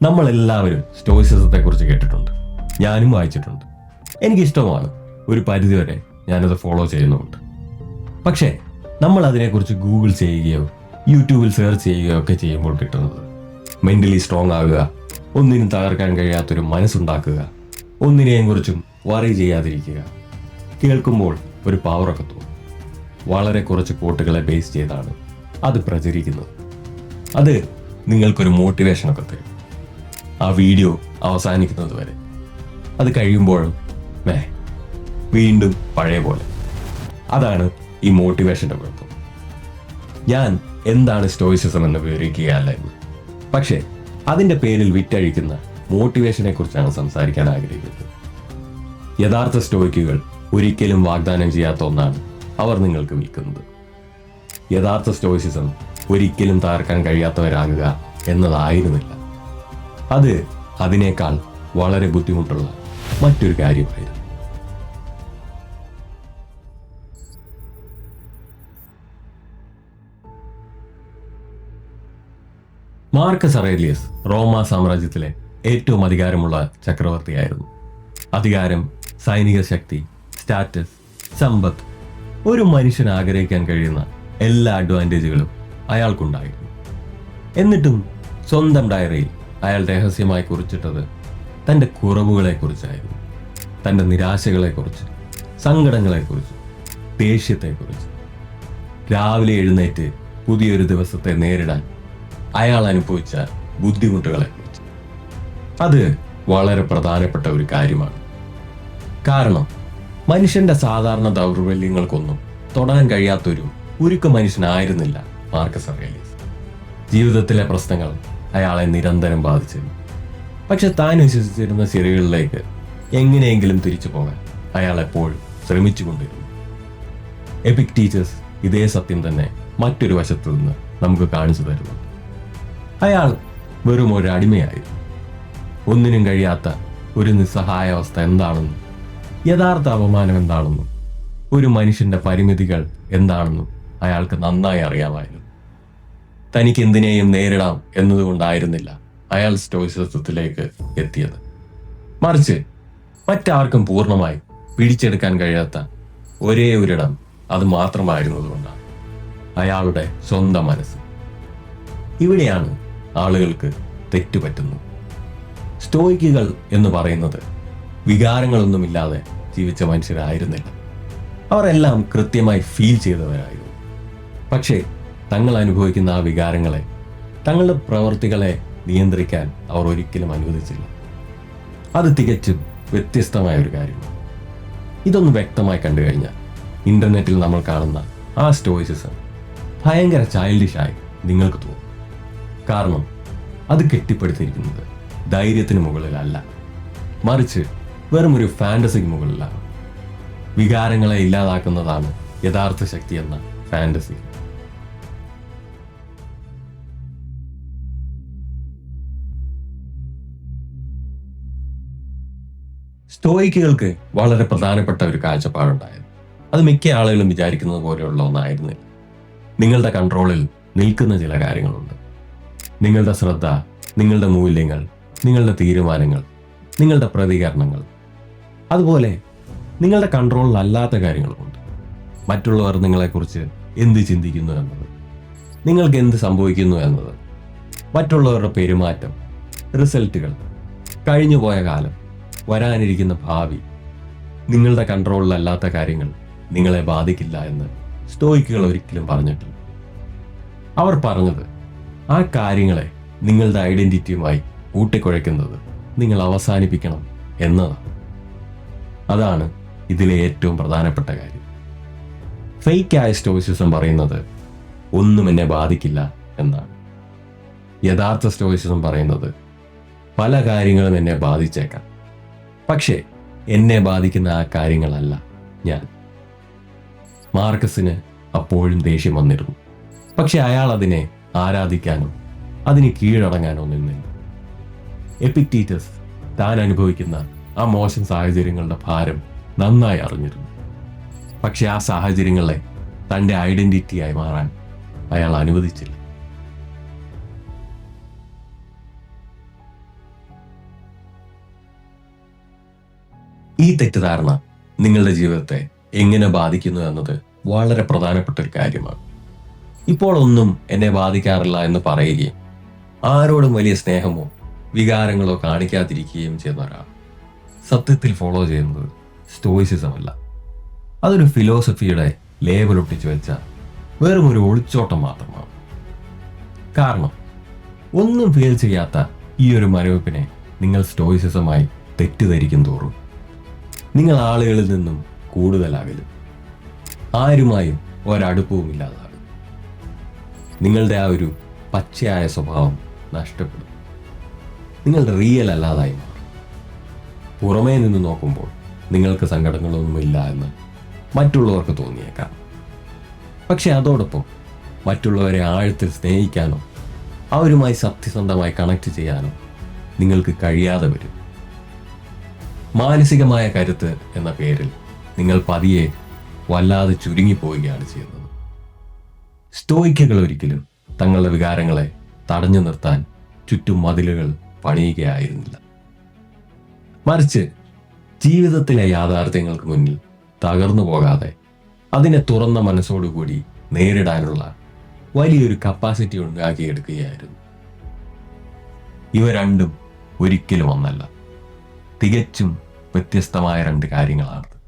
നമ്മളെല്ലാവരും സ്റ്റോയിസിസത്തെക്കുറിച്ച് കേട്ടിട്ടുണ്ട്. ഞാനും വായിച്ചിട്ടുണ്ട്. എനിക്കിഷ്ടമാണ്. ഒരു പരിധിവരെ ഞാനത് ഫോളോ ചെയ്യുന്നുമുണ്ട്. പക്ഷേ നമ്മൾ അതിനെക്കുറിച്ച് ഗൂഗിൾ ചെയ്യുകയോ യൂട്യൂബിൽ സെർച്ച് ചെയ്യുകയോ ഒക്കെ ചെയ്യുമ്പോൾ കിട്ടുന്നത് മെന്റലി സ്ട്രോങ് ആകുക, ഒന്നിനും തകർക്കാൻ കഴിയാത്തൊരു മനസ്സുണ്ടാക്കുക, ഒന്നിനെയും കുറിച്ചും വറി ചെയ്യാതിരിക്കുക. കേൾക്കുമ്പോൾ ഒരു പവറൊക്കെ തോന്നും. വളരെ കുറച്ച് കോട്ടുകളെ ബേസ് ചെയ്താണ് അത് പ്രചരിക്കുന്നത്. അത് നിങ്ങൾക്കൊരു മോട്ടിവേഷനൊക്കെ തരും. ആ വീഡിയോ അവസാനിക്കുന്നത് വരെ. അത് കഴിയുമ്പോഴും വീണ്ടും പഴയ പോലെ. അതാണ് ഈ മോട്ടിവേഷന്റെ കുഴപ്പം. ഞാൻ എന്താണ് സ്റ്റോയിസിസം എന്ന് വിവരിക്കുകയല്ല എന്ന്, പക്ഷേ അതിന്റെ പേരിൽ വിറ്റഴിക്കുന്ന മോട്ടിവേഷനെ കുറിച്ചാണ് സംസാരിക്കാൻ ആഗ്രഹിക്കുന്നത്. യഥാർത്ഥ സ്റ്റോയിക്കുകൾ ഒരിക്കലും വാഗ്ദാനം ചെയ്യാത്ത ഒന്നാണ് അവർ നിങ്ങൾക്ക് വിൽക്കുന്നത്. യഥാർത്ഥ സ്റ്റോയിസിസം ഒരിക്കലും തകർക്കാൻ കഴിയാത്തവരാകുക എന്നതായിരുന്നില്ല. അത് അതിനേക്കാൾ വളരെ ബുദ്ധിമുട്ടുള്ള മറ്റൊരു കാര്യമായിരുന്നു. മാർക്കസ് അറേലിയസ് റോമ സാമ്രാജ്യത്തിലെ ഏറ്റവും അധികാരമുള്ള ചക്രവർത്തിയായിരുന്നു. അധികാരം, സൈനിക ശക്തി, സ്റ്റാറ്റസ്, സമ്പത്ത്, ഒരു മനുഷ്യൻ ആഗ്രഹിക്കാൻ കഴിയുന്ന എല്ലാ അഡ്വാൻറ്റേജുകളും അയാൾക്കുണ്ടായിരുന്നു. എന്നിട്ടും സ്വന്തം ഡയറിയിൽ അയാൾ രഹസ്യമായി കുറിച്ചിട്ടത് തൻ്റെ കുറവുകളെക്കുറിച്ചായിരുന്നു. തൻ്റെ നിരാശകളെക്കുറിച്ച്, സങ്കടങ്ങളെക്കുറിച്ച്, ദേഷ്യത്തെക്കുറിച്ച്. രാവിലെ എഴുന്നേറ്റ് പുതിയൊരു ദിവസത്തെ നേരിടാൻ അയാൾ അനുഭവിച്ച ബുദ്ധിമുട്ടുകളെക്കുറിച്ച്. അത് വളരെ പ്രധാനപ്പെട്ട ഒരു കാര്യമാണ്. കാരണം മനുഷ്യന്റെ സാധാരണ ദൗർബല്യങ്ങൾക്കൊന്നും തൊടാൻ കഴിയാത്തൊരു ഉരുക്ക മനുഷ്യനായിരുന്നില്ല മാർക്കസ് അറേലിയസ്. ജീവിതത്തിലെ പ്രശ്നങ്ങൾ അയാളെ നിരന്തരം ബാധിച്ചിരുന്നു. പക്ഷെ താൻ വിശ്വസിച്ചിരുന്ന ശരികളിലേക്ക് എങ്ങനെയെങ്കിലും തിരിച്ചു പോകാൻ അയാൾ എപ്പോഴും ശ്രമിച്ചുകൊണ്ടിരുന്നു. എപിക്റ്റീച്ചസ് ഇതേ സത്യം തന്നെ മറ്റൊരു വശത്തു നിന്ന് നമുക്ക് കാണിച്ചു തരുന്നു. അയാൾ വെറും ഒരു അടിമയായിരുന്നു. ഒന്നിനും കഴിയാത്ത ഒരു നിസ്സഹായാവസ്ഥ എന്താണെന്നും യഥാർത്ഥ അപമാനം എന്താണെന്നും ഒരു മനുഷ്യന്റെ പരിമിതികൾ എന്താണെന്നും അയാൾക്ക് നന്നായി അറിയാമായിരുന്നു. തനിക്ക് എന്തിനേയും നേരിടാം എന്നതുകൊണ്ടായിരുന്നില്ല അയാൾ സ്റ്റോയിസിസത്തിലേക്ക് എത്തിയത്. മറിച്ച് മറ്റാർക്കും പൂർണ്ണമായി പിടിച്ചെടുക്കാൻ കഴിയാത്ത ഒരേ ഒരിടം അത് മാത്രമായിരുന്നതുകൊണ്ടാണ്, അയാളുടെ സ്വന്തം മനസ്സ്. ഇവിടെയാണ് ആളുകൾക്ക് തെറ്റുപറ്റുന്നത്. സ്റ്റോയിക്കുകൾ എന്ന് പറയുന്നത് വികാരങ്ങളൊന്നുമില്ലാതെ ജീവിച്ച മനുഷ്യരായിരുന്നില്ല. അവർ എല്ലാം കൃത്യമായി ഫീൽ ചെയ്തവരായിരുന്നു. പക്ഷേ തങ്ങൾ അനുഭവിക്കുന്ന ആ വികാരങ്ങളെ, തങ്ങളുടെ പ്രവർത്തികളെ നിയന്ത്രിക്കാൻ അവർ ഒരിക്കലും അനുവദിച്ചില്ല. അത് തികച്ചും വ്യത്യസ്തമായ ഒരു കാര്യമാണ്. ഇതൊന്ന് വ്യക്തമായി കണ്ടു കഴിഞ്ഞാൽ ഇന്റർനെറ്റിൽ നമ്മൾ കാണുന്ന ആ സ്റ്റോയിസിസം ഭയങ്കര ചൈൽഡിഷായി നിങ്ങൾക്ക് തോന്നും. കാരണം അത് കെട്ടിപ്പടുത്തിരിക്കുന്നത് ധൈര്യത്തിന് മുകളിലല്ല, മറിച്ച് വെറും ഒരു ഫാന്റസിക്ക് മുകളിലാണ്. വികാരങ്ങളെ ഇല്ലാതാക്കുന്നതാണ് യഥാർത്ഥ ശക്തി എന്ന ഫാന്റസി. സ്റ്റോയിക്കുകൾക്ക് വളരെ പ്രധാനപ്പെട്ട ഒരു കാഴ്ചപ്പാടുണ്ടായിരുന്നു. അത് മിക്ക ആളുകളും വിചാരിക്കുന്നത് പോലെയുള്ള ഒന്നായിരുന്നില്ല. നിങ്ങളുടെ കൺട്രോളിൽ നിൽക്കുന്ന ചില കാര്യങ്ങളുണ്ട്. നിങ്ങളുടെ ശ്രദ്ധ, നിങ്ങളുടെ മൂല്യങ്ങൾ, നിങ്ങളുടെ തീരുമാനങ്ങൾ, നിങ്ങളുടെ പ്രതികരണങ്ങൾ. അതുപോലെ നിങ്ങളുടെ കൺട്രോളിലല്ലാത്ത കാര്യങ്ങളുമുണ്ട്. മറ്റുള്ളവർ നിങ്ങളെക്കുറിച്ച് എന്ത് ചിന്തിക്കുന്നു എന്നത്, നിങ്ങൾക്ക് എന്ത് സംഭവിക്കുന്നു എന്നത്, മറ്റുള്ളവരുടെ പെരുമാറ്റം, റിസൾട്ടുകൾ, കഴിഞ്ഞുപോയ കാലം, വരാനിരിക്കുന്ന ഭാവി. നിങ്ങളുടെ കൺട്രോളിലല്ലാത്ത കാര്യങ്ങൾ നിങ്ങളെ ബാധിക്കില്ല എന്ന് സ്റ്റോയിക്കുകൾ ഒരിക്കലും പറഞ്ഞിട്ടില്ല. അവർ പറഞ്ഞത് ആ കാര്യങ്ങളെ നിങ്ങളുടെ ഐഡന്റിറ്റിയുമായി കൂട്ടിക്കുഴയ്ക്കുന്നത് നിങ്ങൾ അവസാനിപ്പിക്കണം എന്നതാണ്. അതാണ് ഇതിലെ ഏറ്റവും പ്രധാനപ്പെട്ട കാര്യം. ഫേക്കായ സ്റ്റോയിസിസം പറയുന്നത് ഒന്നും എന്നെ ബാധിക്കില്ല എന്നാണ്. യഥാർത്ഥ സ്റ്റോയിസിസം പറയുന്നത് പല കാര്യങ്ങളും എന്നെ ബാധിച്ചേക്കാം, പക്ഷേ എന്നെ ബാധിക്കുന്ന ആ കാര്യങ്ങളല്ല ഞാൻ. മാർക്കസിന് അപ്പോഴും ദേഷ്യം വന്നിരുന്നു. പക്ഷെ അയാൾ അതിനെ ആരാധിക്കാനോ അതിന് കീഴടങ്ങാനോ നിന്നില്ല. എപിക്റ്റീറ്റസ് താൻ അനുഭവിക്കുന്ന ആ മോശം സാഹചര്യങ്ങളുടെ ഭാരം നന്നായി അറിഞ്ഞിരുന്നു. പക്ഷെ ആ സാഹചര്യങ്ങളെ തൻ്റെ ഐഡന്റിറ്റിയായി മാറാൻ അയാൾ അനുവദിച്ചില്ല. ഈ തെറ്റിദ്ധാരണ നിങ്ങളുടെ ജീവിതത്തെ എങ്ങനെ ബാധിക്കുന്നു എന്നത് വളരെ പ്രധാനപ്പെട്ട ഒരു കാര്യമാണ്. ഇപ്പോൾ ഒന്നും എന്നെ ബാധിക്കാറില്ല എന്ന് പറയുകയും ആരോടും വലിയ സ്നേഹമോ വികാരങ്ങളോ കാണിക്കാതിരിക്കുകയും ചെയ്യുന്ന ഒരാൾ സത്യത്തിൽ ഫോളോ ചെയ്യുന്നത് സ്റ്റോയിസിസം അല്ല. അതൊരു ഫിലോസഫിയുടെ ലേബൽ ഒട്ടിച്ചു വെച്ച വെറും ഒരു ഒളിച്ചോട്ടം മാത്രമാണ്. കാരണം ഒന്നും ഫീൽ ചെയ്യാത്ത ഈ ഒരു മരവിപ്പിനെ നിങ്ങൾ സ്റ്റോയിസിസമായി തെറ്റിദ്ധരിക്കും തോറും നിങ്ങൾ ആളുകളിൽ നിന്നും കൂടുതലാകലും ആരുമായും ഒരടുപ്പവും ഇല്ലാതാകും. നിങ്ങളുടെ ആ ഒരു പച്ചയായ സ്വഭാവം നഷ്ടപ്പെടും. നിങ്ങളുടെ റിയൽ അല്ലാതായി മാറും. പുറമേ നിന്ന് നോക്കുമ്പോൾ നിങ്ങൾക്ക് സങ്കടങ്ങളൊന്നുമില്ല എന്ന് മറ്റുള്ളവർക്ക് തോന്നിയേക്കാം. പക്ഷെ അതോടൊപ്പം മറ്റുള്ളവരെ ആഴത്തിൽ സ്നേഹിക്കാനോ അവരുമായി സത്യസന്ധമായി കണക്ട് ചെയ്യാനോ നിങ്ങൾക്ക് കഴിയാതെ വരും. മാനസികമായ കരുത്ത് എന്ന പേരിൽ നിങ്ങൾ പതിയെ വല്ലാതെ ചുരുങ്ങിപ്പോവുകയാണ് ചെയ്യുന്നത്. സ്റ്റോയിക്കുകൾ ഒരിക്കലും തങ്ങളുടെ വികാരങ്ങളെ തടഞ്ഞു നിർത്താൻ ചുറ്റും മതിലുകൾ പണിയുകയായിരുന്നില്ല. മറിച്ച് ജീവിതത്തിലെ യാഥാർത്ഥ്യങ്ങൾക്ക് മുന്നിൽ തകർന്നു പോകാതെ അതിനെ തുറന്ന മനസ്സോടുകൂടി നേരിടാനുള്ള വലിയൊരു കപ്പാസിറ്റി ഉണ്ടാക്കിയെടുക്കുകയായിരുന്നു. ഇവ രണ്ടും ഒരിക്കലും ഒന്നല്ല, തികച്ചും വ്യത്യസ്തമായ രണ്ട് കാര്യങ്ങളാണ്.